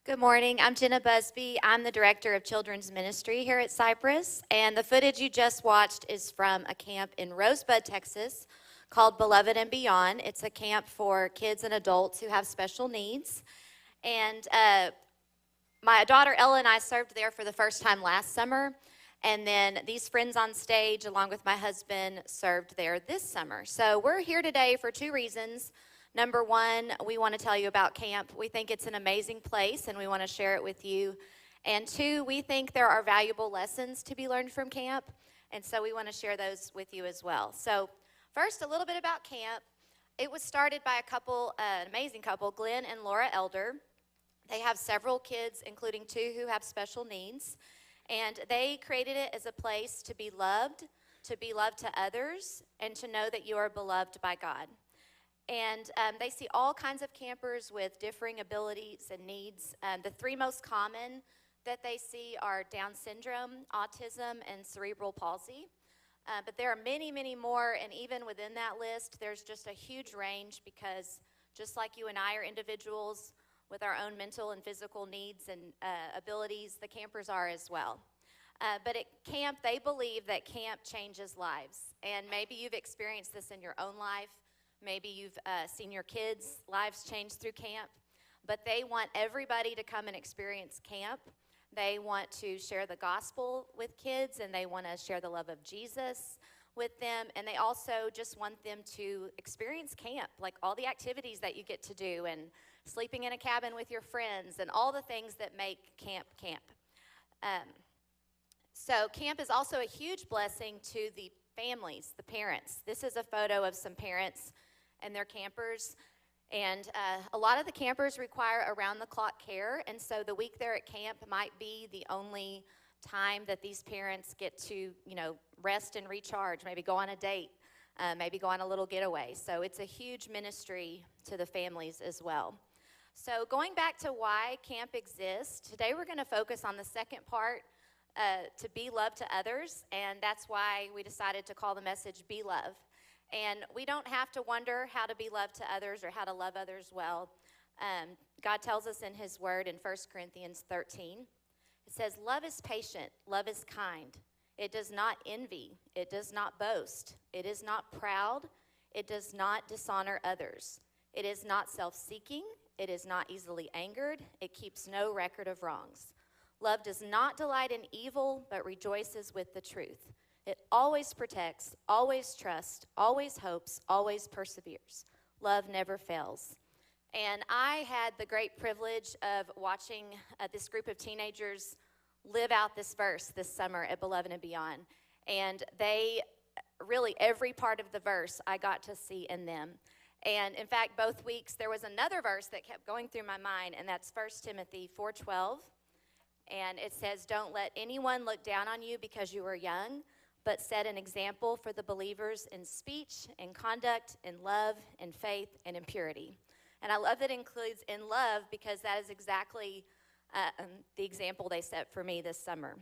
Good morning. I'm Jenna Busby. I'm the Director of Children's Ministry here at Cypress, and the footage you just watched is from a camp in Rosebud, Texas, called Beloved and Beyond. It's a camp for kids and adults who have special needs, and my daughter Ella and I served there for the first time last summer, and then these friends on stage, along with my husband, served there this summer. So we're here today for two reasons. Number one, we want to tell you about camp. We think it's an amazing place, and we want to share it with you. And two, we think there are valuable lessons to be learned from camp, and so we want to share those with you as well. So first, a little bit about camp. It was started by a couple, an amazing couple, Glenn and Laura Elder. They have several kids, including two who have special needs, and they created it as a place to be loved to others, and to know that you are beloved by God. And they see all kinds of campers with differing abilities and needs. The three most common that they see are Down syndrome, autism, and cerebral palsy. But there are many, many more, and even within that list, there's just a huge range because just like you and I are individuals with our own mental and physical needs and abilities, the campers are as well. But at camp, they believe that camp changes lives. And maybe you've experienced this in your own life. Maybe you've seen your kids' lives change through camp, but they want everybody to come and experience camp. They want to share the gospel with kids, and they want to share the love of Jesus with them, and they also just want them to experience camp, like all the activities that you get to do, and sleeping in a cabin with your friends, and all the things that make camp camp. So camp is also a huge blessing to the families, the parents. This is a photo of some parents and their campers, and a lot of the campers require around-the-clock care, and so the week they're at camp might be the only time that these parents get to, rest and recharge, maybe go on a date, maybe go on a little getaway. So it's a huge ministry to the families as well. So going back to why camp exists, today we're going to focus on the second part, to be love to others, and that's why we decided to call the message Be Love. And we don't have to wonder how to be loved to others or how to love others well. God tells us in his word in 1 Corinthians 13, it says, love is patient, love is kind. It does not envy, it does not boast, it is not proud, it does not dishonor others. It is not self-seeking, it is not easily angered, it keeps no record of wrongs. Love does not delight in evil, but rejoices with the truth. It always protects, always trusts, always hopes, always perseveres. Love never fails. And I had the great privilege of watching this group of teenagers live out this verse this summer at Beloved and Beyond. And they really, every part of the verse I got to see in them. And in fact, both weeks there was another verse that kept going through my mind, and that's 1 Timothy 4:12. And it says, don't let anyone look down on you because you are young, but set an example for the believers in speech, in conduct, in love, in faith, and in purity. And I love that it includes in love because that is exactly the example they set for me this summer.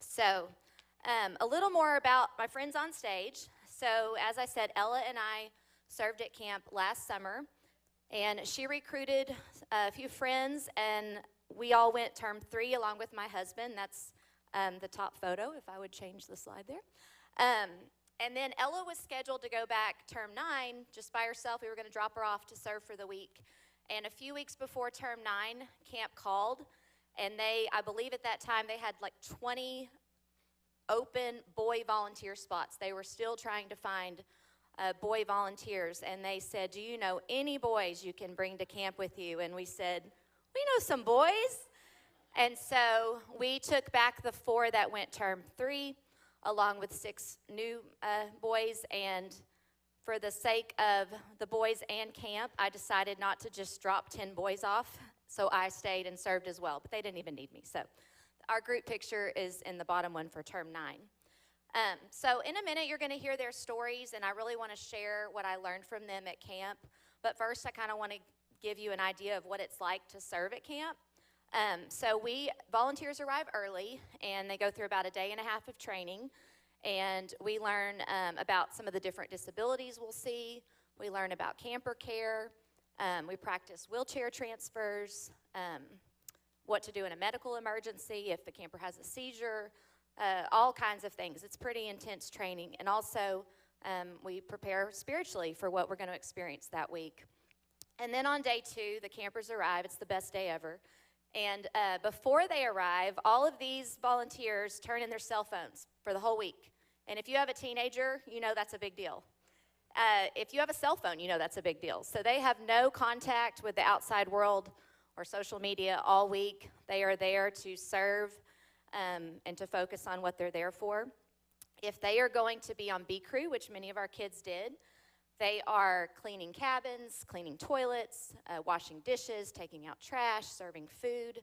So a little more about my friends on stage. So as I said, Ella and I served at camp last summer, and she recruited a few friends, and we all went term 3 along with my husband. That's the top photo, if I would change the slide there. And then Ella was scheduled to go back term 9 just by herself. We were going to drop her off to serve for the week. And a few weeks before term 9, camp called. And I believe at that time, they had like 20 open boy volunteer spots. They were still trying to find boy volunteers. And they said, do you know any boys you can bring to camp with you? And we said, we know some boys. And so we took back the 4 that went term 3, along with 6 new boys. And for the sake of the boys and camp, I decided not to just drop 10 boys off. So I stayed and served as well, but they didn't even need me. So our group picture is in the bottom one for term 9. So in a minute, you're going to hear their stories, and I really want to share what I learned from them at camp. But first, I kind of want to give you an idea of what it's like to serve at camp. So volunteers arrive early, and they go through about a day and a half of training, and we learn about some of the different disabilities we'll see. We learn about camper care. We practice wheelchair transfers, what to do in a medical emergency, if the camper has a seizure, all kinds of things. It's pretty intense training. And also, we prepare spiritually for what we're going to experience that week. And then on day 2, the campers arrive. It's the best day ever. And before they arrive, all of these volunteers turn in their cell phones for the whole week. And if you have a teenager, you know that's a big deal. If you have a cell phone, you know that's a big deal. So they have no contact with the outside world or social media all week. They are there to serve and to focus on what they're there for. If they are going to be on B Crew, which many of our kids did, they are cleaning cabins, cleaning toilets, washing dishes, taking out trash, serving food.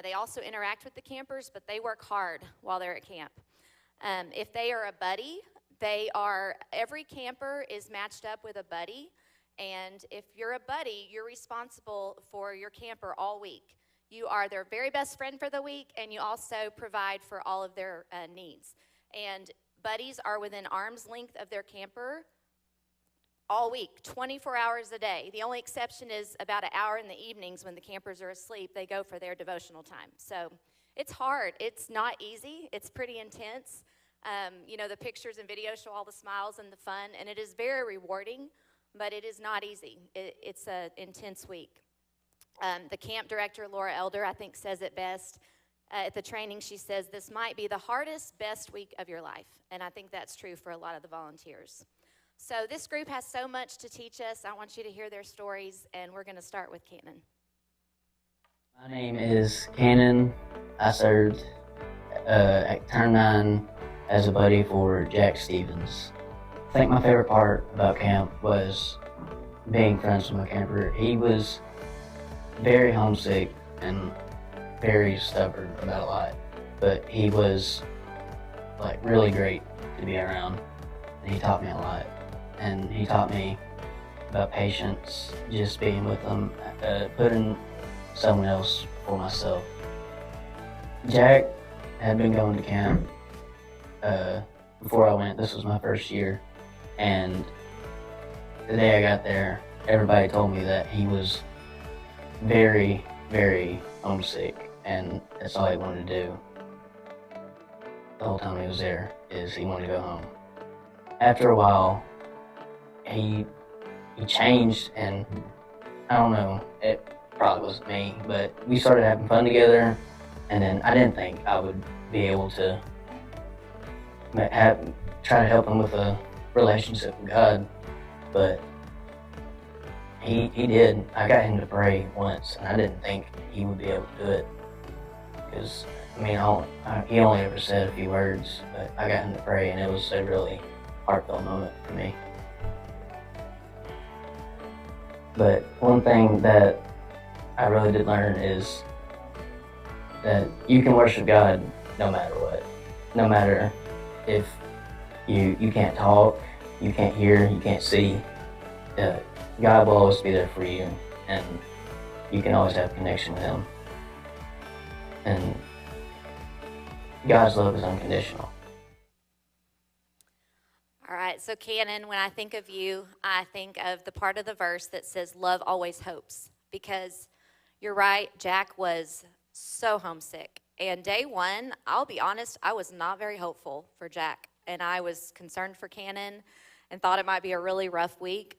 They also interact with the campers, but they work hard while they're at camp. If they are a buddy, every camper is matched up with a buddy, and if you're a buddy, you're responsible for your camper all week. You are their very best friend for the week, and you also provide for all of their needs. And buddies are within arm's length of their camper all week, 24 hours a day. The only exception is about an hour in the evenings when the campers are asleep. They go for their devotional time. So it's hard. It's not easy. It's pretty intense. The pictures and videos show all the smiles and the fun, and it is very rewarding, but it is not easy. It's an intense week. The camp director, Laura Elder, I think says it best. At the training, she says, this might be the hardest, best week of your life. And I think that's true for a lot of the volunteers. So this group has so much to teach us. I want you to hear their stories, and we're going to start with Cannon. My name is Cannon. I served at Turn 9 as a buddy for Jack Stevens. I think my favorite part about camp was being friends with my camper. He was very homesick and very stubborn about a lot, but he was really great to be around, and he taught me a lot. And he taught me about patience, just being with them, putting someone else for myself. Jack had been going to camp before I went. This was my first year, and the day I got there, everybody told me that he was very, very homesick, and that's all he wanted to do the whole time he was there, is he wanted to go home. After a while, he changed, and I don't know, it probably wasn't me, but we started having fun together, and then I didn't think I would be able to try to help him with a relationship with God, but he did. I got him to pray once, and I didn't think he would be able to do it, because he only ever said a few words, but I got him to pray, and it was a really heartfelt moment for me. But one thing that I really did learn is that you can worship God no matter what. No matter if you can't talk, you can't hear, you can't see. God will always be there for you, and you can always have a connection with Him. And God's love is unconditional. All right, so Cannon, when I think of you, I think of the part of the verse that says, love always hopes, because you're right, Jack was so homesick. And day one, I'll be honest, I was not very hopeful for Jack, and I was concerned for Cannon and thought it might be a really rough week.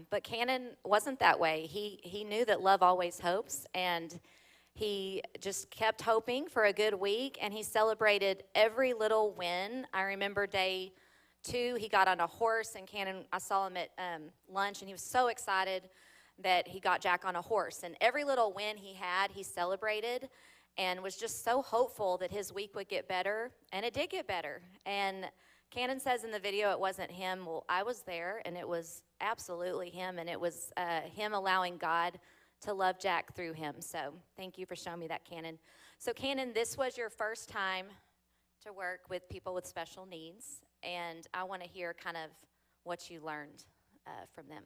But Cannon wasn't that way. He knew that love always hopes, and he just kept hoping for a good week, and he celebrated every little win. I remember day 2, he got on a horse, and Cannon, I saw him at lunch, and he was so excited that he got Jack on a horse. And every little win he had, he celebrated and was just so hopeful that his week would get better, and it did get better. And Cannon says in the video it wasn't him. Well, I was there, and it was absolutely him, and it was him allowing God to love Jack through him. So thank you for showing me that, Cannon. So Cannon, this was your first time to work with people with special needs, and I want to hear kind of what you learned from them.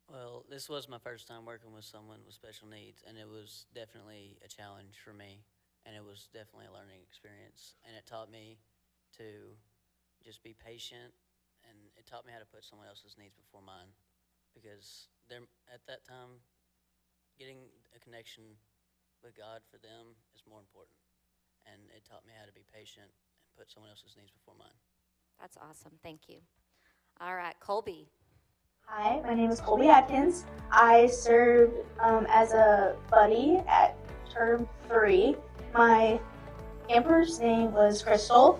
Well, this was my first time working with someone with special needs, and it was definitely a challenge for me, and it was definitely a learning experience, and it taught me to just be patient, and it taught me how to put someone else's needs before mine, because at that time, getting a connection with God for them is more important. And it taught me how to be patient and put someone else's needs before mine. That's awesome. Thank you. All right, Colby. Hi, my name is Colby Atkins. I served as a buddy at term 3. My camper's name was Crystal.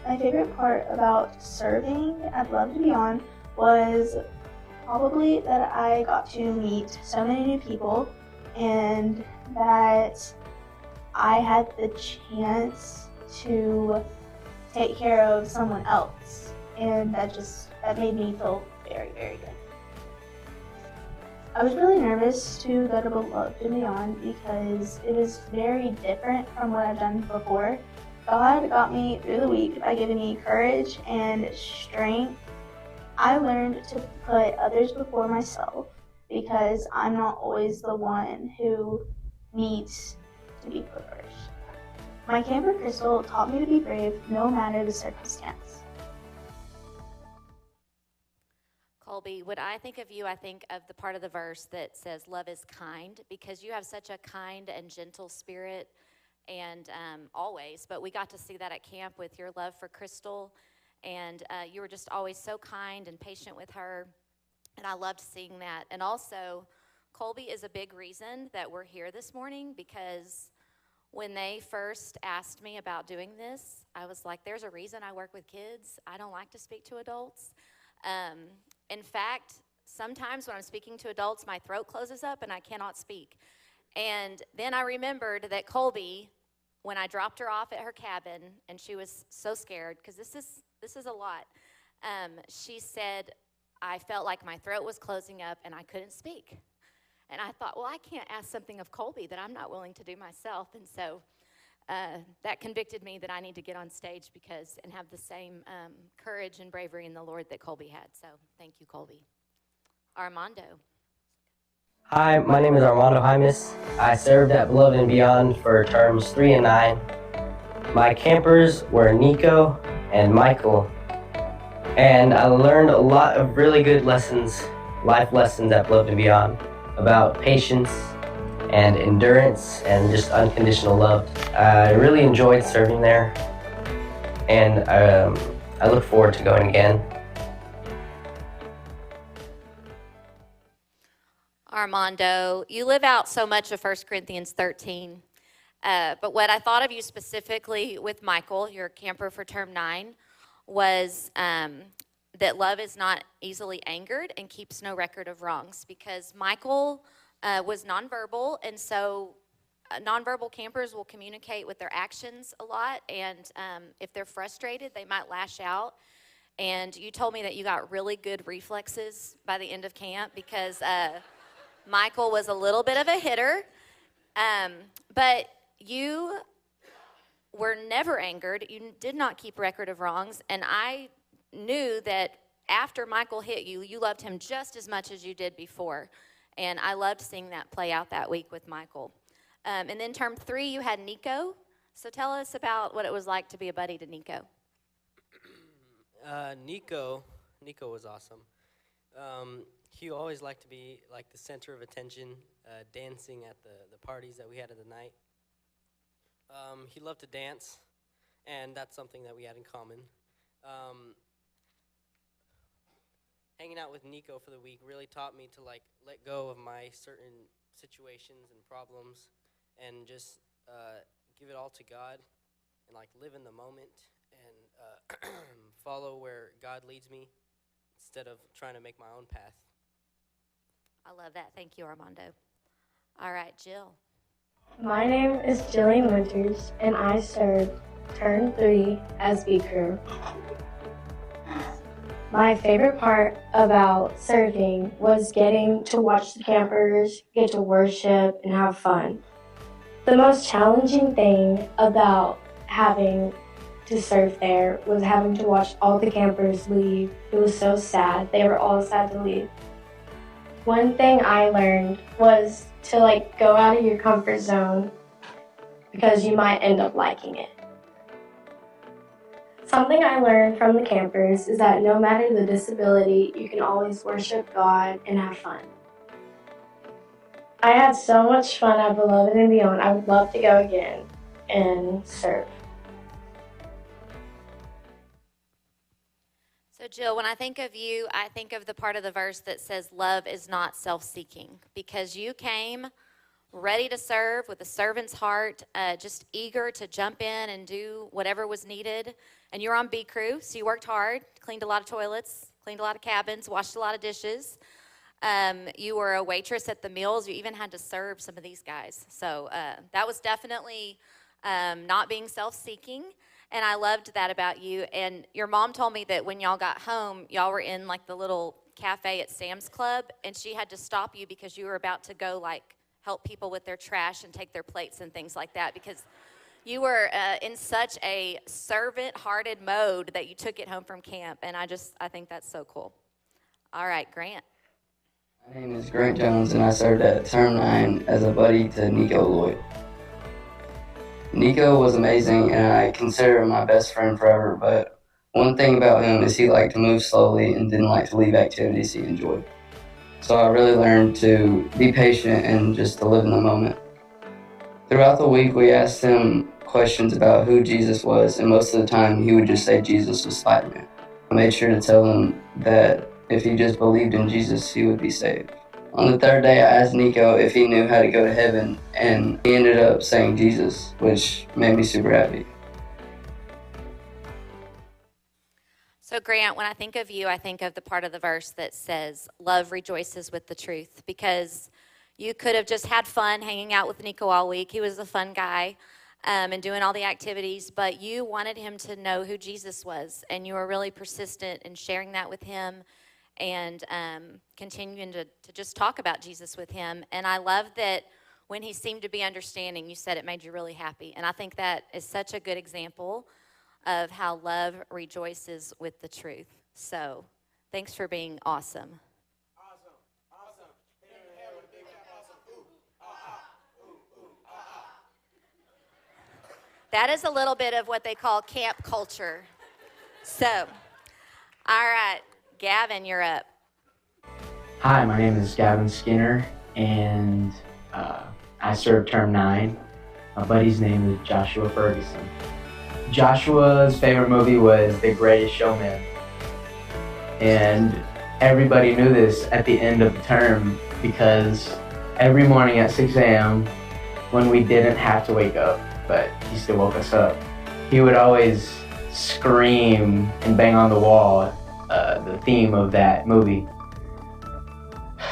My favorite part about serving at Love to Beyond was probably that I got to meet so many new people and that I had the chance to take care of someone else, and that made me feel very, very good. I was really nervous to go to Love to Beyond because it was very different from what I've done before. God got me through the week by giving me courage and strength. I learned to put others before myself because I'm not always the one who needs to be put first. My camper Crystal taught me to be brave no matter the circumstance. Colby, when I think of you, I think of the part of the verse that says love is kind, because you have such a kind and gentle spirit, and always, but we got to see that at camp with your love for Crystal, and you were just always so kind and patient with her, and I loved seeing that. And also, Colby is a big reason that we're here this morning, because when they first asked me about doing this, I was like, there's a reason I work with kids. I don't like to speak to adults. In fact, sometimes when I'm speaking to adults, my throat closes up and I cannot speak. And then I remembered that Colby, when I dropped her off at her cabin, and she was so scared, because this is a lot, she said, I felt like my throat was closing up and I couldn't speak. And I thought, well, I can't ask something of Colby that I'm not willing to do myself. And so that convicted me that I need to get on stage and have the same courage and bravery in the Lord that Colby had. So thank you, Colby. Armando. Hi, my name is Armando Jaimes. I served at Beloved and Beyond for terms 3 and 9. My campers were Nico and Michael, and I learned a lot of really good lessons, life lessons at Beloved and Beyond, about patience and endurance and just unconditional love. I really enjoyed serving there, and I look forward to going again. Armando, you live out so much of 1 Corinthians 13, but what I thought of you specifically with Michael, your camper for term 9, was that love is not easily angered and keeps no record of wrongs, because Michael was nonverbal, and so nonverbal campers will communicate with their actions a lot, and if they're frustrated, they might lash out. And you told me that you got really good reflexes by the end of camp, because Michael was a little bit of a hitter, but you were never angered. You did not keep record of wrongs, and I knew that after Michael hit you, you loved him just as much as you did before, and I loved seeing that play out that week with Michael. And then term 3, you had Nico, so tell us about what it was like to be a buddy to Nico. Nico was awesome. He always liked to be like the center of attention, dancing at the parties that we had of the night. He loved to dance, and that's something that we had in common. Hanging out with Nico for the week really taught me to like let go of my certain situations and problems, and just give it all to God, and like live in the moment, and follow where God leads me instead of trying to make my own path. I love that. Thank you, Armando. All right, Jill. My name is Jillian Winters, and I served term 3 as B crew. My favorite part about serving was getting to watch the campers, get to worship, and have fun. The most challenging thing about having to serve there was having to watch all the campers leave. It was so sad. They were all sad to leave. One thing I learned was to go out of your comfort zone, because you might end up liking it. Something I learned from the campers is that no matter the disability, you can always worship God and have fun. I had so much fun at Beloved and Beyond. I would love to go again and serve. So, Jill, when I think of you, I think of the part of the verse that says, love is not self seeking, because you came ready to serve with a servant's heart, just eager to jump in and do whatever was needed. And you're on B Crew, so you worked hard, cleaned a lot of toilets, cleaned a lot of cabins, washed a lot of dishes. You were a waitress at the meals. You even had to serve some of these guys. So that was definitely not being self-seeking. And I loved that about you. And your mom told me that when y'all got home, y'all were in like the little cafe at Sam's Club, and she had to stop you because you were about to go like help people with their trash and take their plates and things like that, because you were in such a servant-hearted mode that you took it home from camp. And I think that's so cool. All right, Grant. My name is Grant Jones, and I served at Term 9 as a buddy to Nico Lloyd. Nico was amazing, and I consider him my best friend forever, but one thing about him is he liked to move slowly and didn't like to leave activities he enjoyed. So I really learned to be patient and just to live in the moment. Throughout the week, we asked him questions about who Jesus was, and most of the time he would just say Jesus was Spider-Man. I made sure to tell him that if he just believed in Jesus, he would be saved. On the third day, I asked Nico if he knew how to go to heaven, and he ended up saying Jesus, which made me super happy. So, Grant, when I think of you, I think of the part of the verse that says, love rejoices with the truth, because you could have just had fun hanging out with Nico all week. He was a fun guy and doing all the activities, but you wanted him to know who Jesus was, and you were really persistent in sharing that with him and continuing to just talk about Jesus with him. And I love that when he seemed to be understanding, you said it made you really happy. And I think that is such a good example of how love rejoices with the truth. So thanks for being awesome. That is a little bit of what they call camp culture. So, all right, Gavin, you're up. Hi, my name is Gavin Skinner, and I served Term 9. My buddy's name is Joshua Ferguson. Joshua's favorite movie was The Greatest Showman, and everybody knew this at the end of the term, because every morning at 6 a.m. when we didn't have to wake up, but he still woke us up, he would always scream and bang on the wall the theme of that movie.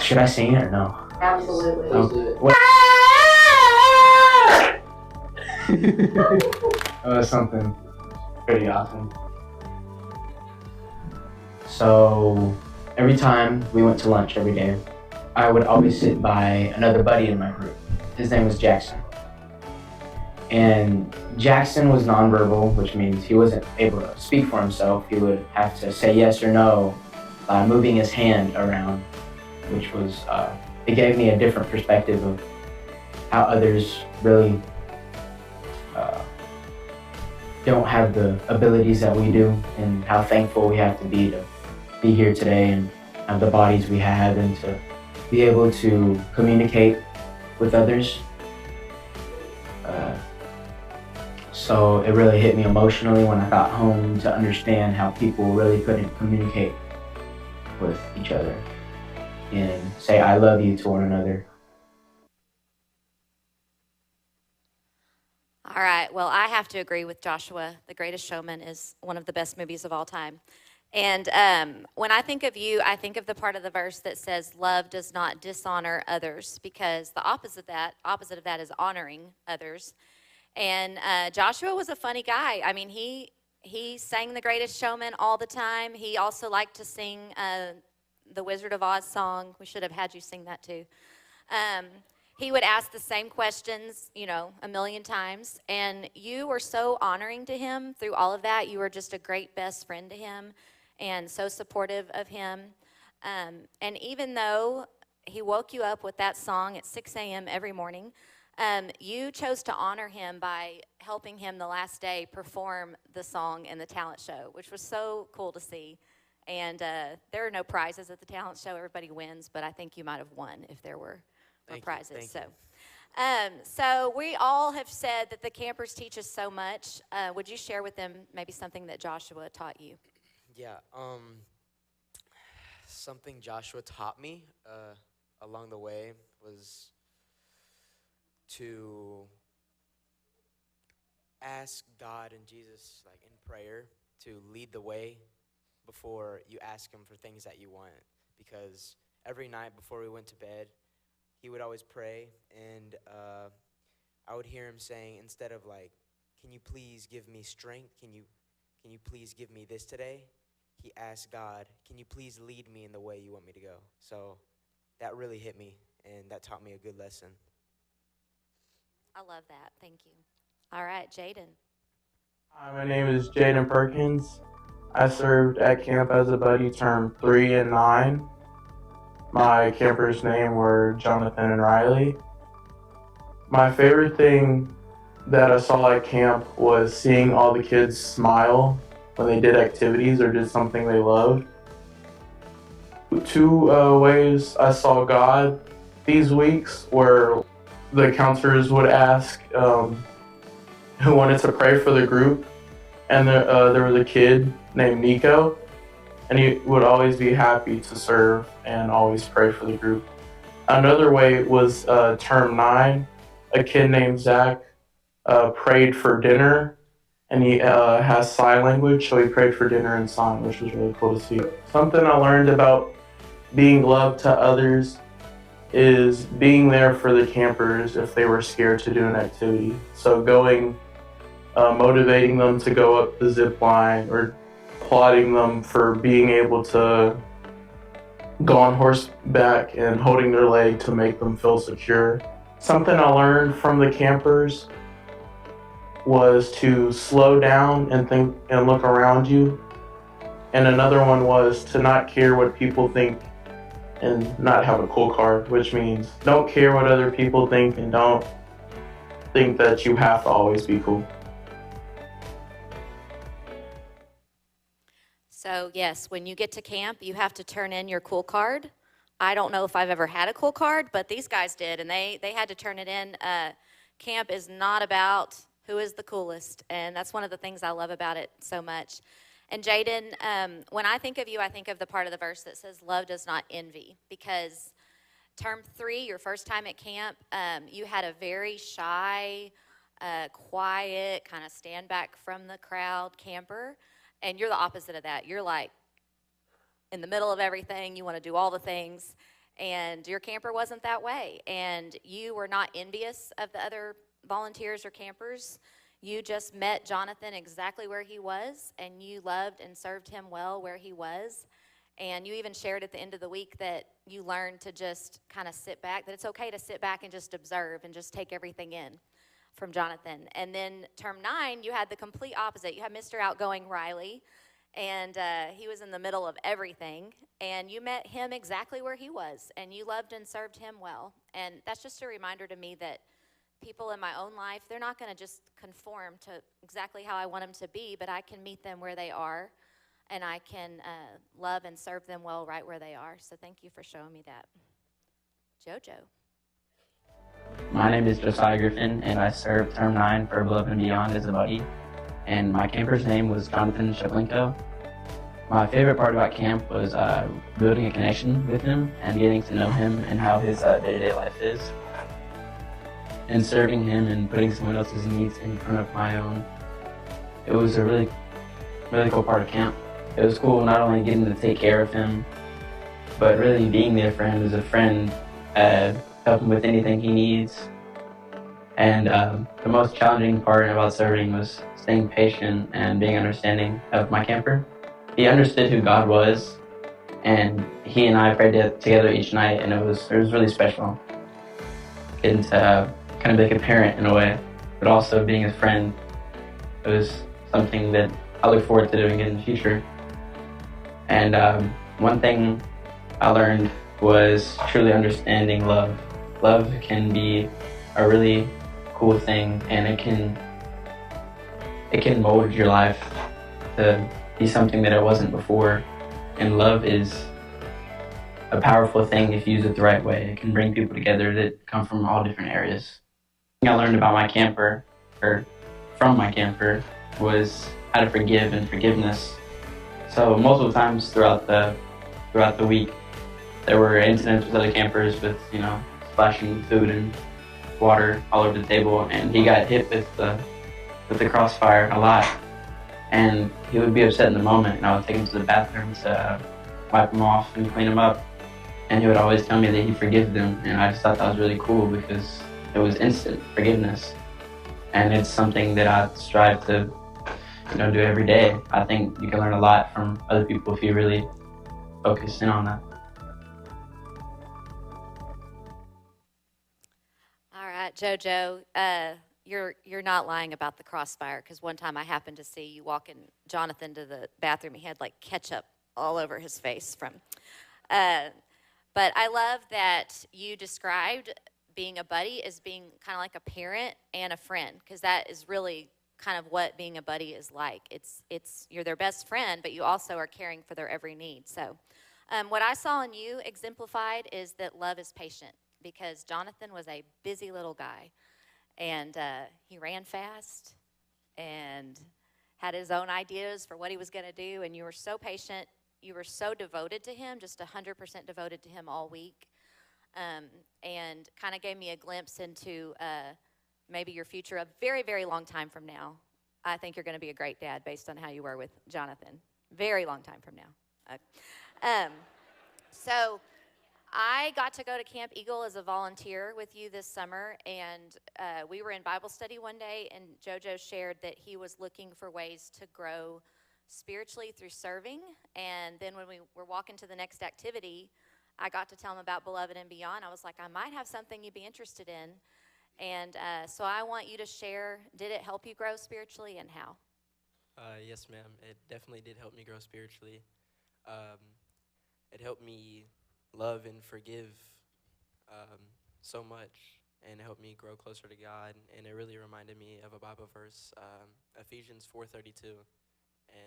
Should I sing it or no? Absolutely. It was something pretty awesome. So every time we went to lunch every day, I would always sit by another buddy in my group. His name was Jackson. And Jackson was nonverbal, which means he wasn't able to speak for himself. He would have to say yes or no by moving his hand around, which was, it gave me a different perspective of how others really don't have the abilities that we do, and how thankful we have to be here today and have the bodies we have, and to be able to communicate with others. So it really hit me emotionally when I got home to understand how people really couldn't communicate with each other and say I love you to one another. All right, well, I have to agree with Joshua. The Greatest Showman is one of the best movies of all time. And when I think of you, I think of the part of the verse that says, love does not dishonor others, because the opposite of that is honoring others. And Joshua was a funny guy. I mean, he sang The Greatest Showman all the time. He also liked to sing the Wizard of Oz song. We should have had you sing that too. He would ask the same questions, a million times. And you were so honoring to him through all of that. You were just a great best friend to him and so supportive of him. And even though he woke you up with that song at 6 a.m. every morning, you chose to honor him by helping him the last day perform the song in the talent show, which was so cool to see. And there are no prizes at the talent show. Everybody wins, but I think you might have won if there were for Thank you, prizes. thank So we all have said that the campers teach us so much. Would you share with them maybe something that Joshua taught you? Yeah, something Joshua taught me along the way was to ask God and Jesus, like in prayer, to lead the way before you ask him for things that you want. Because every night before we went to bed, he would always pray, and I would hear him saying, instead of like, can you please give me strength? Can you please give me this today? He asked God, can you please lead me in the way you want me to go? So that really hit me, and that taught me a good lesson. I love that. Thank you. All right, Jaden. Hi, my name is Jaden Perkins. I served at camp as a buddy term 3 and 9. My campers' name were Jonathan and Riley. My favorite thing that I saw at camp was seeing all the kids smile when they did activities or did something they loved. Two ways I saw God these weeks were the counselors would ask who wanted to pray for the group, and there was a kid named Nico, and he would always be happy to serve and always pray for the group. Another way was term 9, a kid named Zach prayed for dinner, and he has sign language, so he prayed for dinner in sign, which was really cool to see. Something I learned about being loved to others is being there for the campers if they were scared to do an activity. So going, motivating them to go up the zip line, or applauding them for being able to go on horseback and holding their leg to make them feel secure. Something I learned from the campers was to slow down and think and look around you. And another one was to not care what people think and not have a cool card, which means don't care what other people think and don't think that you have to always be cool. So yes, when you get to camp, you have to turn in your cool card. I don't know if I've ever had a cool card, but these guys did, and they had to turn it in. Camp is not about who is the coolest, and that's one of the things I love about it so much. And Jaden, when I think of you, I think of the part of the verse that says, love does not envy, because term 3, your first time at camp, you had a very shy, quiet, kind of stand back from the crowd camper, and you're the opposite of that. You're like in the middle of everything. You want to do all the things, and your camper wasn't that way, and you were not envious of the other volunteers or campers. You just met Jonathan exactly where he was, and you loved and served him well where he was. And you even shared at the end of the week that you learned to just kind of sit back, that it's okay to sit back and just observe and just take everything in from Jonathan. And then term 9, you had the complete opposite. You had Mr. Outgoing Riley, and he was in the middle of everything. And you met him exactly where he was, and you loved and served him well. And that's just a reminder to me that people in my own life, they're not going to just conform to exactly how I want them to be, but I can meet them where they are, and I can love and serve them well right where they are. So thank you for showing me that. JoJo. My name is Josiah Griffin, and I served term 9 for Above and Beyond as a buddy. And my camper's name was Jonathan Shevlenko. My favorite part about camp was building a connection with him and getting to know him and how his day-to-day life is. And serving him and putting someone else's needs in front of my own. It was a really, really cool part of camp. It was cool not only getting to take care of him, but really being there for him as a friend, help him with anything he needs. And the most challenging part about serving was staying patient and being understanding of my camper. He understood who God was, and he and I prayed together each night, and it was really special. Getting to kind of be like a parent in a way, but also being a friend. It was something that I look forward to doing in the future. And one thing I learned was truly understanding love. Love can be a really cool thing, and it can mold your life to be something that it wasn't before. And love is a powerful thing if you use it the right way. It can bring people together that come from all different areas. The thing I learned about my camper, or from my camper, was how to forgive and forgiveness. So multiple times throughout the week, there were incidents with other campers with, splashing food and water all over the table, and he got hit with the crossfire a lot. And he would be upset in the moment, and I would take him to the bathroom to wipe him off and clean him up. And he would always tell me that he forgives them, and I just thought that was really cool because it was instant forgiveness. And it's something that I strive to do every day. I think you can learn a lot from other people if you really focus in on that. All right, JoJo, you're not lying about the crossfire, because one time I happened to see you walking Jonathan to the bathroom. He had like ketchup all over his face from. But I love that you described being a buddy as being kind of like a parent and a friend, because that is really kind of what being a buddy is like. It's you're their best friend, but you also are caring for their every need. So what I saw in you exemplified is that love is patient, because Jonathan was a busy little guy, and he ran fast and had his own ideas for what he was going to do, and you were so patient. You were so devoted to him, just 100% devoted to him all week, and kind of gave me a glimpse into maybe your future a very, very long time from now. I think you're going to be a great dad based on how you were with Jonathan. Very long time from now. So I got to go to Camp Eagle as a volunteer with you this summer, and we were in Bible study one day, and JoJo shared that he was looking for ways to grow spiritually through serving. And then when we were walking to the next activity, I got to tell him about Beloved and Beyond. I was like, I might have something you'd be interested in. And so I want you to share, did it help you grow spiritually, and how? Yes, ma'am. It definitely did help me grow spiritually. It helped me love and forgive so much, and it helped me grow closer to God. And it really reminded me of a Bible verse, Ephesians 4:32.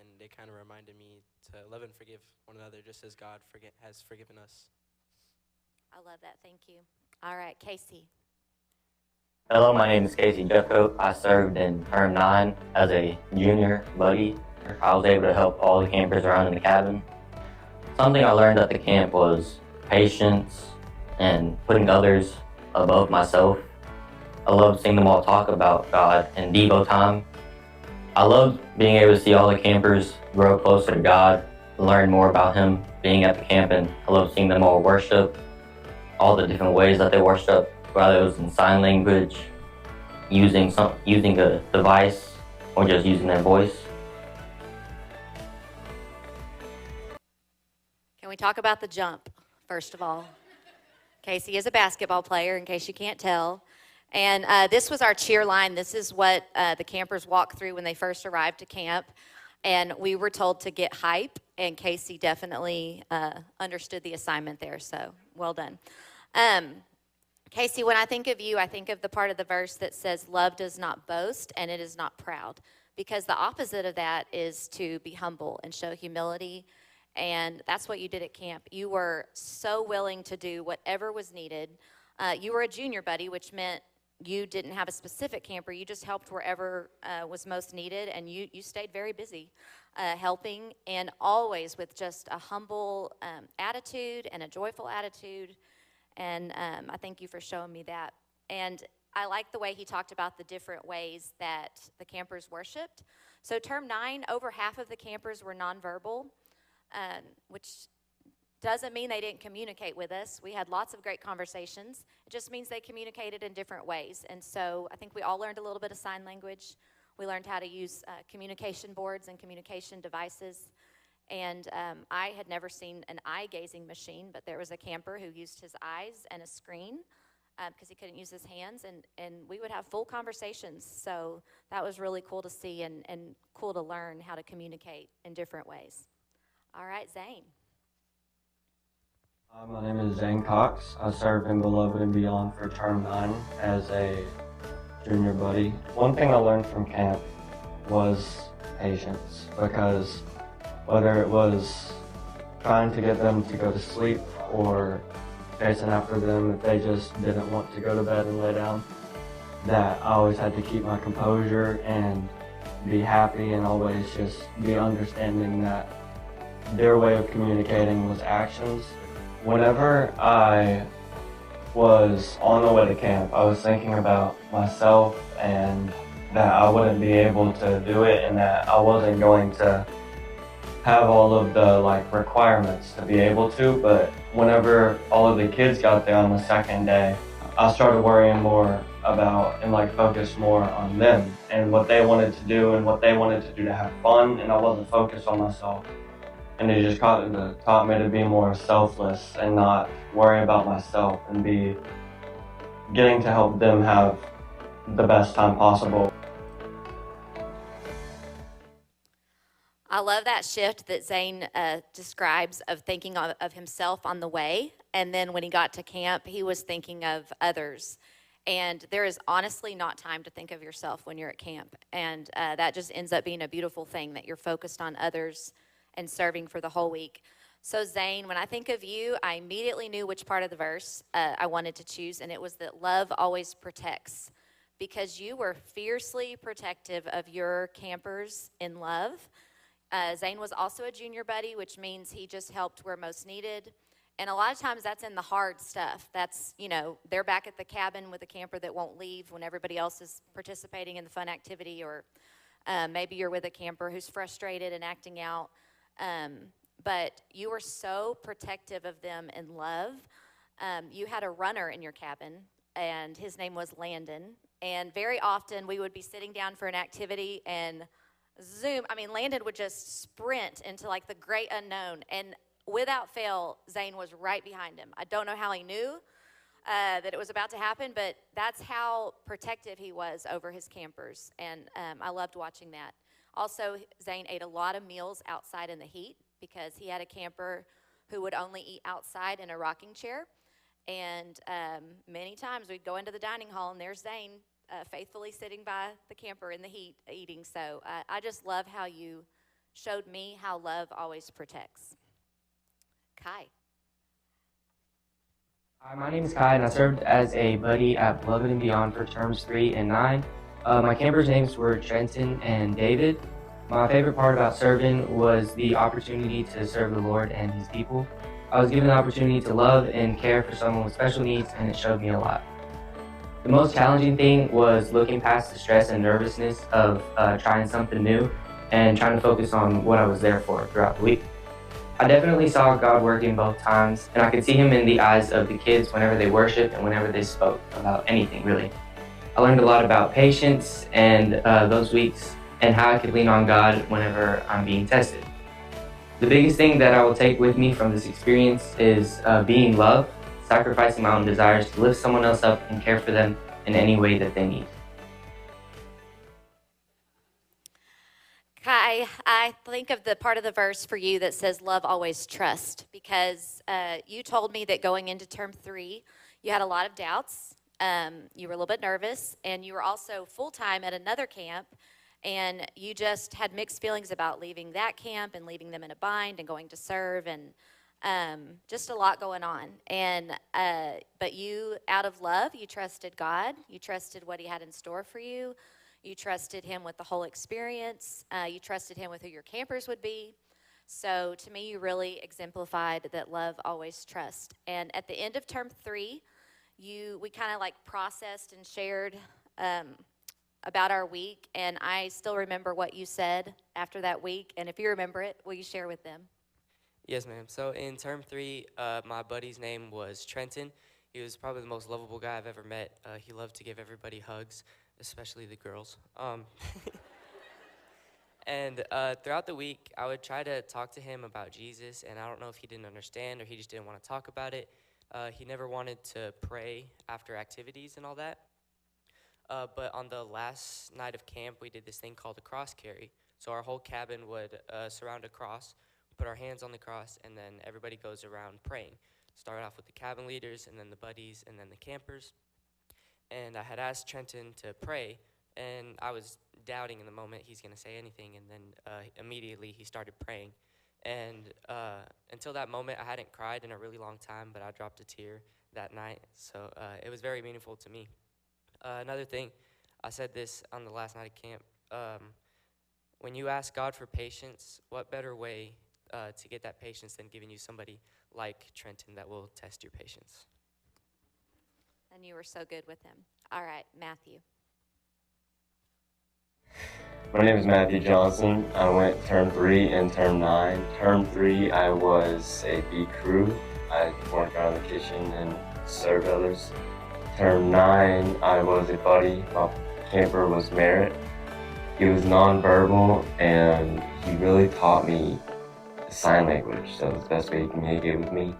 And it kind of reminded me to love and forgive one another just as God has forgiven us. I love that. Thank you. All right, Casey. Hello, my name is Casey Jeffcoat. I served in Term 9 as a junior buddy. I was able to help all the campers around in the cabin. Something I learned at the camp was patience and putting others above myself. I loved seeing them all talk about God in Devo time. I loved being able to see all the campers grow closer to God, learn more about Him, being at the camp, and I loved seeing them all worship, all the different ways that they worship, whether it was in sign language, using a device, or just using their voice. Can we talk about the jump, first of all? Casey is a basketball player, in case you can't tell. And this was our cheer line. This is what the campers walked through when they first arrived to camp. And we were told to get hype, and Casey definitely understood the assignment there, so well done. Casey, when I think of you, I think of the part of the verse that says, love does not boast and it is not proud, because the opposite of that is to be humble and show humility, and that's what you did at camp. You were so willing to do whatever was needed. You were a junior buddy, which meant you didn't have a specific camper. You just helped wherever was most needed, and you stayed very busy helping, and always with just a humble attitude and a joyful attitude. And I thank you for showing me that. And I like the way he talked about the different ways that the campers worshiped. So Term 9, over half of the campers were nonverbal, which doesn't mean they didn't communicate with us. We had lots of great conversations. It just means they communicated in different ways. And so I think we all learned a little bit of sign language. We learned how to use communication boards and communication devices. And I had never seen an eye-gazing machine, but there was a camper who used his eyes and a screen because he couldn't use his hands, and we would have full conversations. So that was really cool to see and cool to learn how to communicate in different ways. All right, Zane. My name is Zane Cox. I served in Beloved and Beyond for Term 9 as a junior buddy. One thing I learned from camp was patience, because whether it was trying to get them to go to sleep or chasing after them if they just didn't want to go to bed and lay down. That I always had to keep my composure and be happy and always just be understanding that their way of communicating was actions. Whenever I was on the way to camp, I was thinking about myself and that I wouldn't be able to do it and that I wasn't going to have all of the requirements to be able to, but whenever all of the kids got there on the second day, I started worrying more about and focused more on them and what they wanted to do and what they wanted to do to have fun, and I wasn't focused on myself. And it just taught me to be more selfless and not worry about myself and be getting to help them have the best time possible. I love that shift that Zane describes of thinking of himself on the way, and then when he got to camp, he was thinking of others. And there is honestly not time to think of yourself when you're at camp, and that just ends up being a beautiful thing, that you're focused on others and serving for the whole week. So Zane, when I think of you, I immediately knew which part of the verse I wanted to choose, and it was that love always protects, because you were fiercely protective of your campers in love. Zane was also a junior buddy, which means he just helped where most needed. And a lot of times that's in the hard stuff. That's, they're back at the cabin with a camper that won't leave when everybody else is participating in the fun activity, or maybe you're with a camper who's frustrated and acting out. But you were so protective of them in love. You had a runner in your cabin, and his name was Landon. And very often we would be sitting down for an activity and Landon would just sprint into the great unknown, and without fail, Zane was right behind him. I don't know how he knew that it was about to happen, but that's how protective he was over his campers, and I loved watching that. Also, Zane ate a lot of meals outside in the heat because he had a camper who would only eat outside in a rocking chair, and many times we'd go into the dining hall, and there's Zane faithfully sitting by the camper in the heat eating. So I just love how you showed me how love always protects. Kai. Hi, my name is Kai, and I served as a buddy at Beloved and Beyond for terms 3 and 9. My campers' names were Trenton and David. My favorite part about serving was the opportunity to serve the Lord and His people. I was given the opportunity to love and care for someone with special needs, and it showed me a lot. The most challenging thing was looking past the stress and nervousness of trying something new and trying to focus on what I was there for throughout the week. I definitely saw God working both times, and I could see Him in the eyes of the kids whenever they worshiped and whenever they spoke about anything, really. I learned a lot about patience and those weeks and how I could lean on God whenever I'm being tested. The biggest thing that I will take with me from this experience is being loved, sacrificing my own desires to lift someone else up and care for them in any way that they need. Kai, I think of the part of the verse for you that says love always trust, because you told me that going into term 3, you had a lot of doubts, you were a little bit nervous, and you were also full-time at another camp, and you just had mixed feelings about leaving that camp and leaving them in a bind and going to serve, and just a lot going on. And but you, out of love, you trusted God. You trusted what He had in store for you. You trusted Him with the whole experience. You trusted Him with who your campers would be. So to me, you really exemplified that love always trusts. And at the end of term 3, we kind of processed and shared about our week. And I still remember what you said after that week. And if you remember it, will you share with them? Yes, ma'am. So in term 3, my buddy's name was Trenton. He was probably the most lovable guy I've ever met. He loved to give everybody hugs, especially the girls. And throughout the week, I would try to talk to him about Jesus, and I don't know if he didn't understand or he just didn't want to talk about it. He never wanted to pray after activities and all that. But on the last night of camp, we did this thing called a cross carry. So our whole cabin would surround a cross, put our hands on the cross, and then everybody goes around praying. Start off with the cabin leaders, and then the buddies, and then the campers. And I had asked Trenton to pray, and I was doubting in the moment he's going to say anything, and then immediately he started praying. And until that moment, I hadn't cried in a really long time, but I dropped a tear that night. So it was very meaningful to me. Another thing, I said this on the last night of camp. When you ask God for patience, what better way to get that patience than giving you somebody like Trenton that will test your patience? And you were so good with him. All right, Matthew. My name is Matthew Johnson. I went term 3 and term 9. Term 3, I was a B crew. I worked around the kitchen and served others. Term 9, I was a buddy. My camper was Merritt. He was nonverbal, and he really taught me sign language. That was the best way he communicated with me.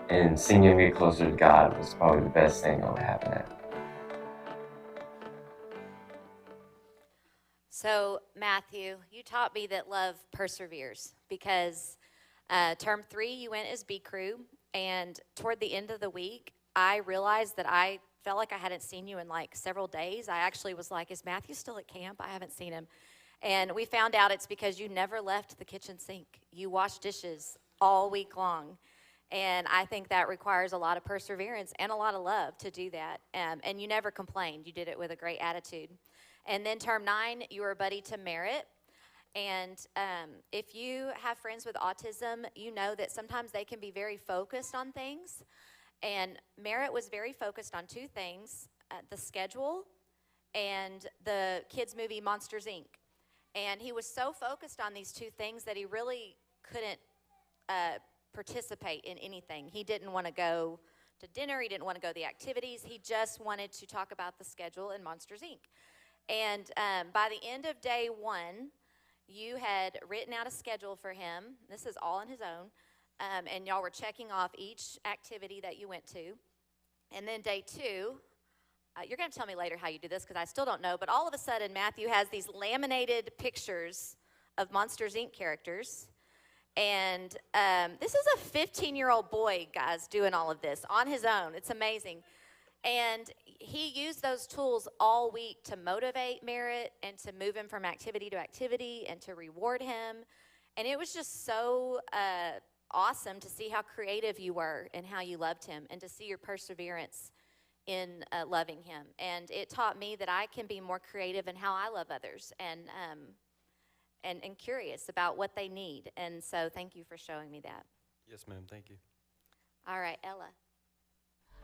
And seeing him get closer to God was probably the best thing that would happen at. So, Matthew, you taught me that love perseveres because term 3, you went as B crew, and toward the end of the week, I realized that I felt like I hadn't seen you in like several days. I actually was like, is Matthew still at camp? I haven't seen him. And we found out it's because you never left the kitchen sink. You washed dishes all week long. And I think that requires a lot of perseverance and a lot of love to do that. And you never complained. You did it with a great attitude. And then term 9, you were a buddy to Merritt. And if you have friends with autism, you know that sometimes they can be very focused on things. And Merritt was very focused on 2 things, the schedule and the kids' movie Monsters, Inc. And he was so focused on these 2 things that he really couldn't participate in anything. He didn't want to go to dinner. He didn't want to go to the activities. He just wanted to talk about the schedule in Monsters, Inc. And by the end of day 1, you had written out a schedule for him. This is all on his own. And y'all were checking off each activity that you went to. And then day 2, you're going to tell me later how you do this because I still don't know, but all of a sudden Matthew has these laminated pictures of Monsters, Inc. characters. And this is a 15-year-old boy, guys, doing all of this on his own. It's amazing. And he used those tools all week to motivate Merritt and to move him from activity to activity and to reward him. And it was just so awesome to see how creative you were and how you loved him and to see your perseverance in loving him. And it taught me that I can be more creative in how I love others and curious about what they need. And so thank you for showing me that. Yes, ma'am. Thank you. All right, Ella.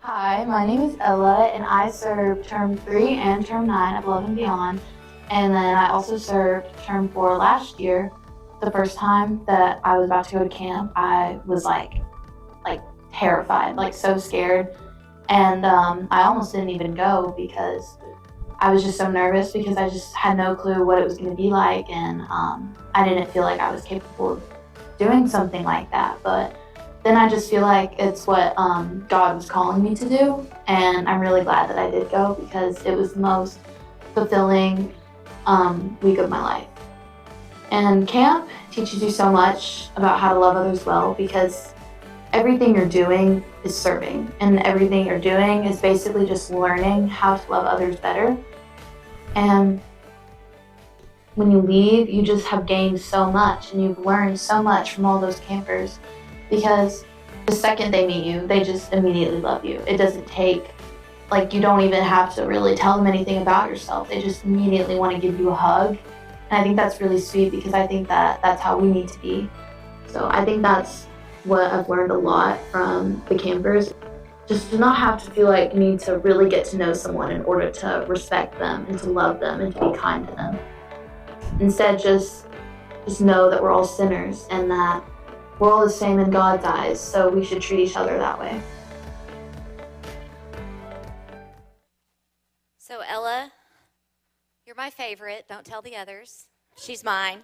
Hi, my name is Ella, and I served term 3 and term 9 of Love and Beyond. And then I also served term 4 last year. The first time that I was about to go to camp, I was like terrified, like so scared. And I almost didn't even go because I was just so nervous because I just had no clue what it was going to be like. And I didn't feel like I was capable of doing something like that. But then I just feel like it's what God was calling me to do. And I'm really glad that I did go because it was the most fulfilling week of my life. And camp teaches you so much about how to love others well because everything you're doing is serving. And everything you're doing is basically just learning how to love others better. And when you leave, you just have gained so much and you've learned so much from all those campers. Because the second they meet you, they just immediately love you. It doesn't take, you don't even have to really tell them anything about yourself. They just immediately want to give you a hug. And I think that's really sweet because I think that that's how we need to be. So I think that's what I've learned a lot from the campers. Just to not have to feel like you need to really get to know someone in order to respect them and to love them and to be kind to them. Instead, just know that we're all sinners and that we're all the same in God's eyes, so we should treat each other that way. So Ella, you're my favorite. Don't tell the others. She's mine.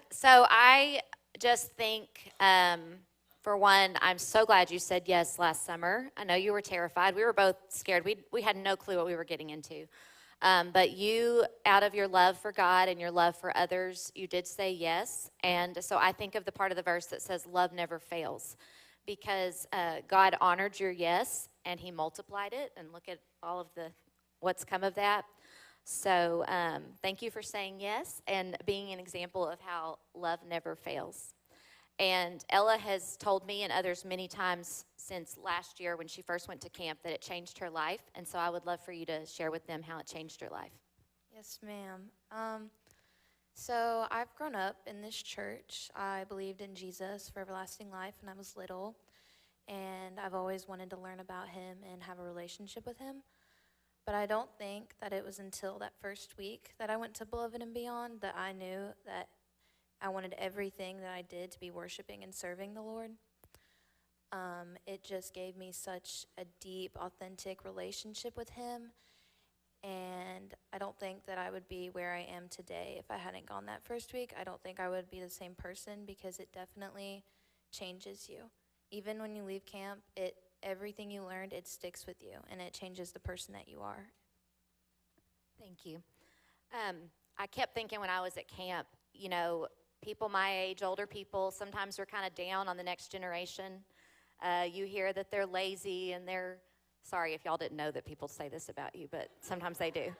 So I just think, for one, I'm so glad you said yes last summer. I know you were terrified. We were both scared. We had no clue what we were getting into. But you, out of your love for God and your love for others, you did say yes. And so I think of the part of the verse that says love never fails because God honored your yes and he multiplied it. And look at all of what's come of that. So thank you for saying yes and being an example of how love never fails. And Ella has told me and others many times since last year when she first went to camp that it changed her life. And so I would love for you to share with them how it changed your life. Yes, ma'am. So I've grown up in this church. I believed in Jesus for everlasting life when I was little. And I've always wanted to learn about him and have a relationship with him. But I don't think that it was until that first week that I went to Beloved and Beyond that I knew that I wanted everything that I did to be worshiping and serving the Lord. It just gave me such a deep, authentic relationship with him. And I don't think that I would be where I am today if I hadn't gone that first week. I don't think I would be the same person because it definitely changes you. Even when you leave camp, everything you learned, it sticks with you, and it changes the person that you are. Thank you. I kept thinking when I was at camp, you know, people my age, older people, sometimes we're kind of down on the next generation. You hear that they're lazy and they're, sorry if y'all didn't know that people say this about you, but sometimes they do.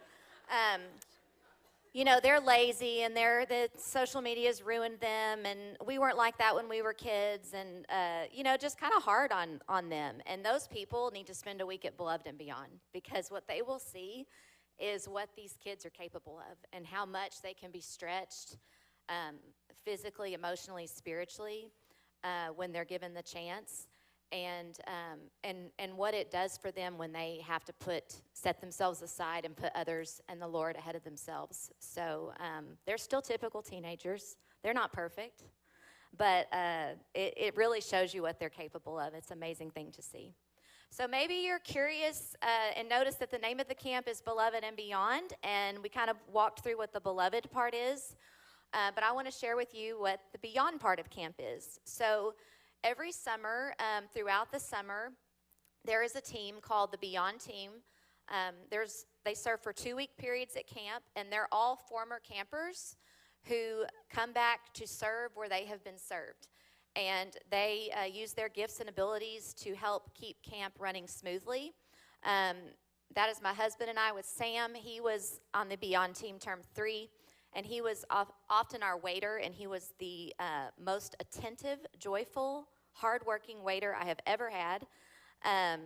You know, they're lazy and the social media's ruined them, and we weren't like that when we were kids, and, you know, just kind of hard on them. And those people need to spend a week at Beloved and Beyond, because what they will see is what these kids are capable of and how much they can be stretched physically, emotionally, spiritually when they're given the chance. And what it does for them when they have to set themselves aside and put others and the Lord ahead of themselves. So they're still typical teenagers. They're not perfect, but it really shows you what they're capable of. It's an amazing thing to see. So maybe you're curious and notice that the name of the camp is Beloved and Beyond, and we kind of walked through what the beloved part is, but I want to share with you what the beyond part of camp is. So every summer, throughout the summer, there is a team called the Beyond Team. They serve for 2-week periods at camp, and they're all former campers who come back to serve where they have been served. And they use their gifts and abilities to help keep camp running smoothly. That is my husband and I with Sam. He was on the Beyond Team term 3. And he was often our waiter, and he was the most attentive, joyful, hardworking waiter I have ever had.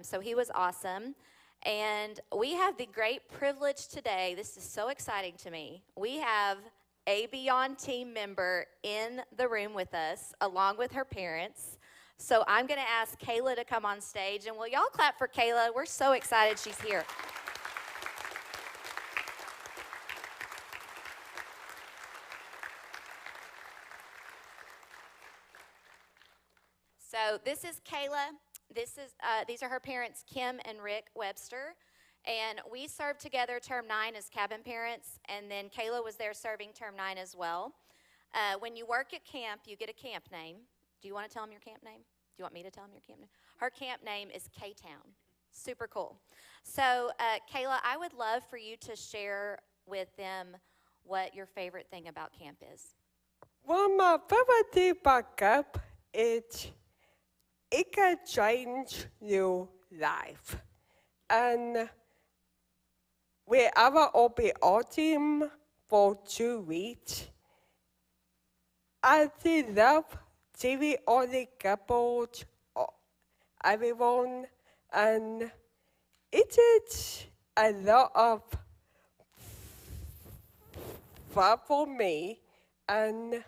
So he was awesome. And we have the great privilege today, this is so exciting to me, we have a Beyond Team member in the room with us, along with her parents. So I'm going to ask Kayla to come on stage, and will y'all clap for Kayla? We're so excited she's here. So this is Kayla. These are her parents, Kim and Rick Webster. And we served together term 9 as cabin parents, and then Kayla was there serving term 9 as well. When you work at camp, you get a camp name. Do you want to tell them your camp name? Do you want me to tell them your camp name? Her camp name is K-Town. Super cool. So, Kayla, I would love for you to share with them what your favorite thing about camp is. Well, my favorite thing about camp is it can change your life. And we have an Beyond Team for 2 weeks. I still love seeing all the couples, everyone, and it is a lot of fun for me, and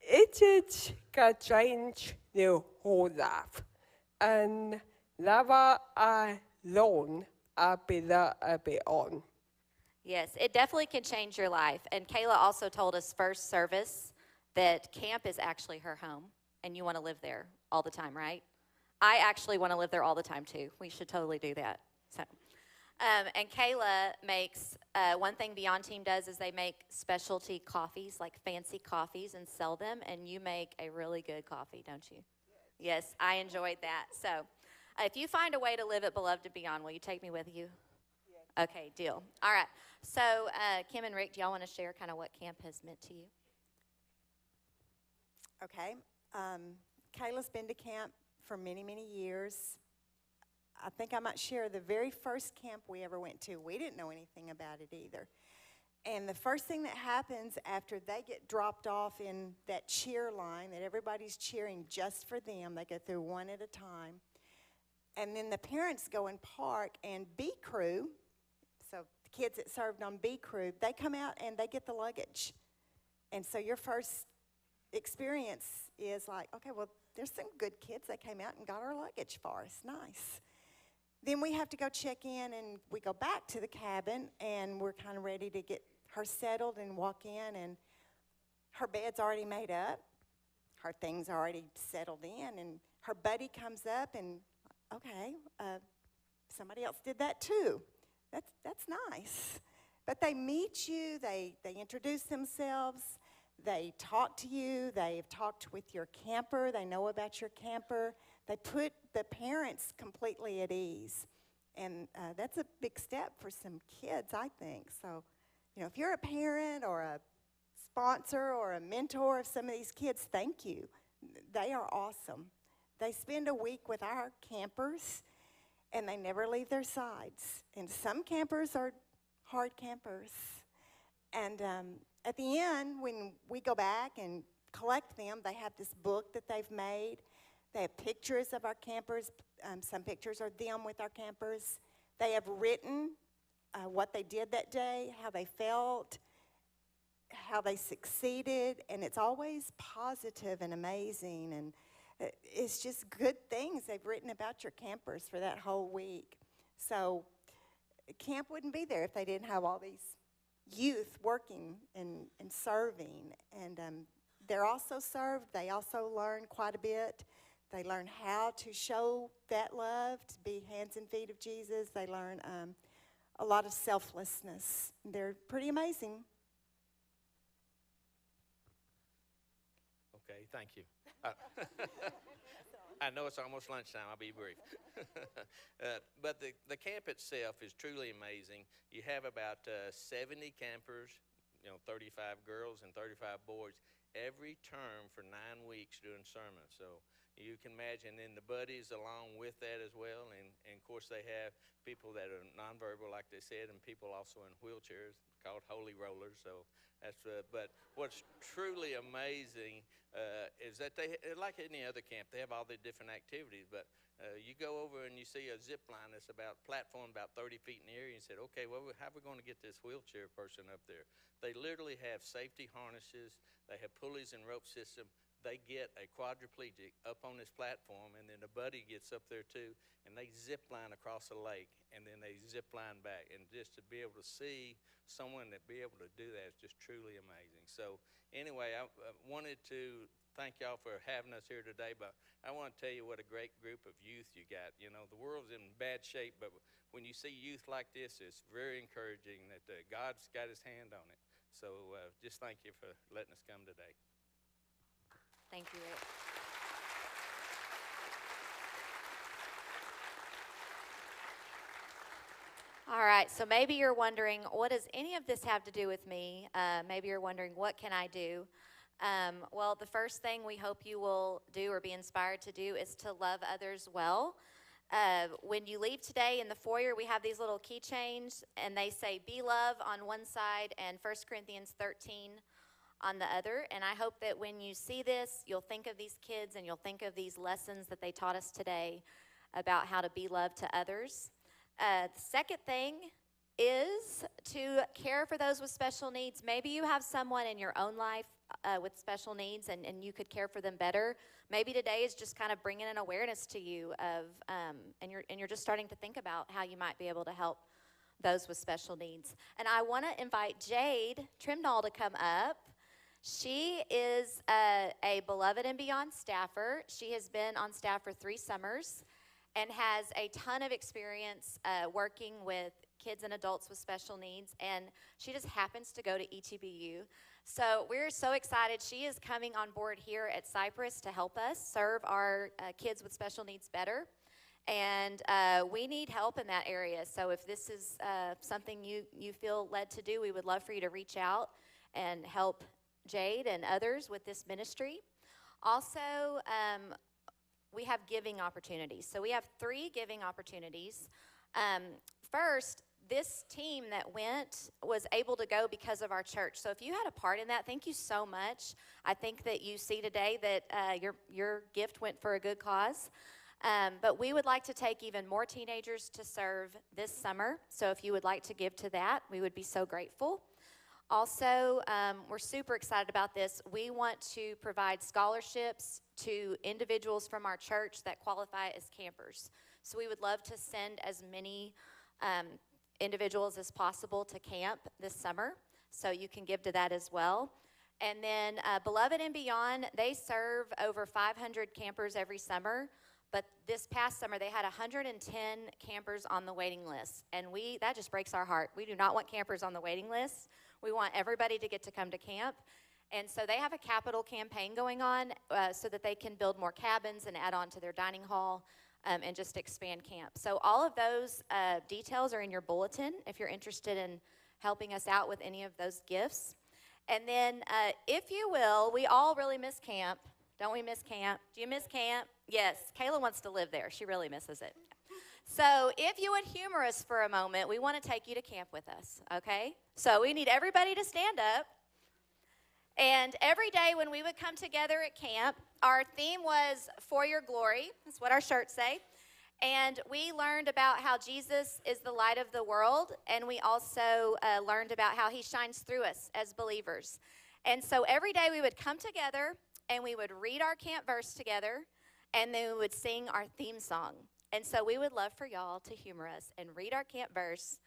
it is can change your whole life. And never alone, I'll be there and beyond. Yes, it definitely can change your life. And Kayla also told us first service that camp is actually her home, and you want to live there all the time, right? I actually want to live there all the time, too. We should totally do that. So, and Kayla makes, one thing Beyond Team does is they make specialty coffees, like fancy coffees, and sell them, and you make a really good coffee, don't you? Yes, I enjoyed that. So if you find a way to live at Beloved and Beyond, will you take me with you? Yes. Okay, deal. All right. So Kim and Rick, do y'all want to share kind of what camp has meant to you? Okay. Kayla's been to camp for many, many years. I think I might share the very first camp we ever went to. We didn't know anything about it either. And the first thing that happens after they get dropped off in that cheer line that everybody's cheering just for them, they go through one at a time. And then the parents go and park, and B crew, so the kids that served on B crew, they come out and they get the luggage. And so your first experience is like, okay, well, there's some good kids that came out and got our luggage for us. Nice. Then we have to go check in, and we go back to the cabin, and we're kind of ready to get her settled and walk in, and her bed's already made up. Her things are already settled in, and her buddy comes up, and okay, somebody else did that too. That's nice. But they meet you, they introduce themselves, they talk to you, they've talked with your camper, they know about your camper. They put the parents completely at ease. And that's a big step for some kids, I think. So, you know, if you're a parent or a sponsor or a mentor of some of these kids, thank you. They are awesome. They spend a week with our campers, and they never leave their sides. And some campers are hard campers. And at the end, when we go back and collect them, they have this book that they've made. They have pictures of our campers. Some pictures are them with our campers. They have written what they did that day, how they felt, how they succeeded, and it's always positive and amazing, and it's just good things they've written about your campers for that whole week. So camp wouldn't be there if they didn't have all these youth working and serving, and they're also served. They also learn quite a bit. They learn how to show that love, to be hands and feet of Jesus. They learn a lot of selflessness. They're pretty amazing. Okay, thank you. I know it's almost lunchtime. I'll be brief. But the camp itself is truly amazing. You have about 70 campers, 35 girls and 35 boys, every term for 9 weeks doing sermons. So you can imagine, and the buddies along with that as well. And of course, they have people that are nonverbal, like they said, and people also in wheelchairs called holy rollers. So that's, but what's truly amazing is that they, like any other camp, they have all the different activities. But you go over and you see a zip line that's about platform about 30 feet in the air, and you said, okay, well, how are we going to get this wheelchair person up there? They literally have safety harnesses. They have pulleys and rope system. They get a quadriplegic up on this platform, and then the buddy gets up there too, and they zip line across the lake, and then they zip line back. And just to be able to see someone that be able to do that is just truly amazing. So anyway, I wanted to thank y'all for having us here today, but I want to tell you what a great group of youth you got. You know, the world's in bad shape, but when you see youth like this, it's very encouraging that God's got his hand on it. So just thank you for letting us come today. Thank you, Rick. All right, so maybe you're wondering, what does any of this have to do with me? Maybe you're wondering, what can I do? Well, the first thing we hope you will do or be inspired to do is to love others well. When you leave today in the foyer, we have these little keychains, and they say, be love on one side and 1 Corinthians 13 on the other. And I hope that when you see this, you'll think of these kids and you'll think of these lessons that they taught us today about how to be love to others. The second thing is to care for those with special needs. Maybe you have someone in your own life with special needs, and you could care for them better. Maybe today is just kind of bringing an awareness to you of, and you're just starting to think about how you might be able to help those with special needs. And I want to invite Jade Trimnall to come up. She is a Beloved and Beyond staffer. She has been on staff for 3 summers and has a ton of experience working with kids and adults with special needs, and she just happens to go to ETBU. So we're so excited. She is coming on board here at Cypress to help us serve our kids with special needs better, and we need help in that area. So if this is something you feel led to do, we would love for you to reach out and help Jade and others with this ministry. Also, we have giving opportunities. So we have 3 giving opportunities. First, this team that went was able to go because of our church. So if you had a part in that, thank you so much. I think that you see today that your gift went for a good cause. But we would like to take even more teenagers to serve this summer. So if you would like to give to that, we would be so grateful. Also, we're super excited about this. We want to provide scholarships to individuals from our church that qualify as campers. So we would love to send as many individuals as possible to camp this summer. So you can give to that as well. And then Beloved and Beyond, they serve over 500 campers every summer. But this past summer, they had 110 campers on the waiting list. And that just breaks our heart. We do not want campers on the waiting list. We want everybody to get to come to camp. And so they have a capital campaign going on so that they can build more cabins and add on to their dining hall and just expand camp. So all of those details are in your bulletin if you're interested in helping us out with any of those gifts. And then if you will, we all really miss camp. Don't we miss camp? Do you miss camp? Yes. Kayla wants to live there. She really misses it. So if you would humor us for a moment, we want to take you to camp with us, okay? So we need everybody to stand up. And every day when we would come together at camp, our theme was For Your Glory. That's what our shirts say. And we learned about how Jesus is the light of the world. And we also learned about how he shines through us as believers. And so every day we would come together and we would read our camp verse together. And then we would sing our theme song. And so we would love for y'all to humor us and read our camp verse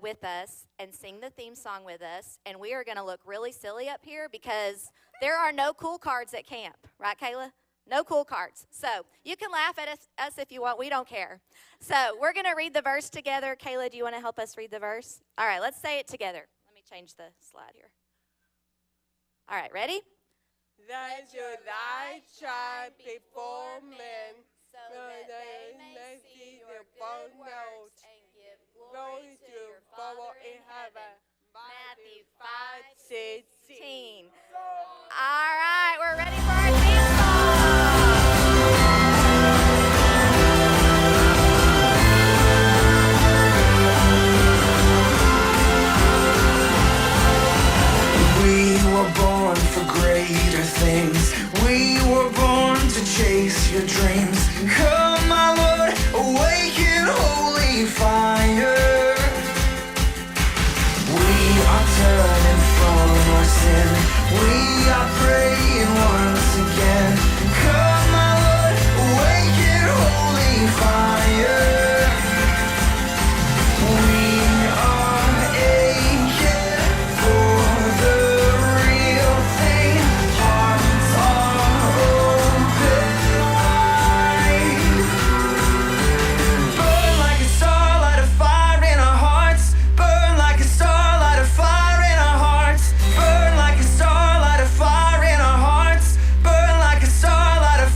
with us and sing the theme song with us. And we are going to look really silly up here because there are no cool cards at camp. Right, Kayla? No cool cards. So you can laugh at us if you want. We don't care. So we're going to read the verse together. Kayla, do you want to help us read the verse? All right, let's say it together. Let me change the slide here. All right, ready? Let your light shine before men, so that they may see your good works and give glory to your Father in heaven. Matthew 5:16. All right, we're ready for our theme song. We were born for greater things. We were born to chase your dreams. Come, my Lord, awaken holy fire. We are turning from our sin. We are praying once again. Come, my Lord, awaken holy fire. We are aching for the real thing. Hearts are open wide. Burn like a star, light a fire in our hearts. Burn like a star, light a fire in our hearts. Burn like a star, light a fire in our hearts. Burn like a star, light a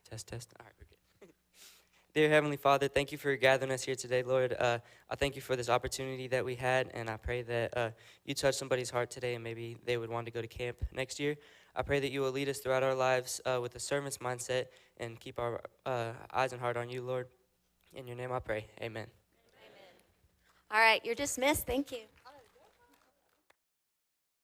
Test. All right, we're good. Dear Heavenly Father, thank you for gathering us here today, Lord. I thank you for this opportunity that we had, and I pray that you touch somebody's heart today and maybe they would want to go to camp next year. I pray that you will lead us throughout our lives with a servant's mindset and keep our eyes and heart on you, Lord. In your name I pray, amen. All right, you're dismissed. Thank you.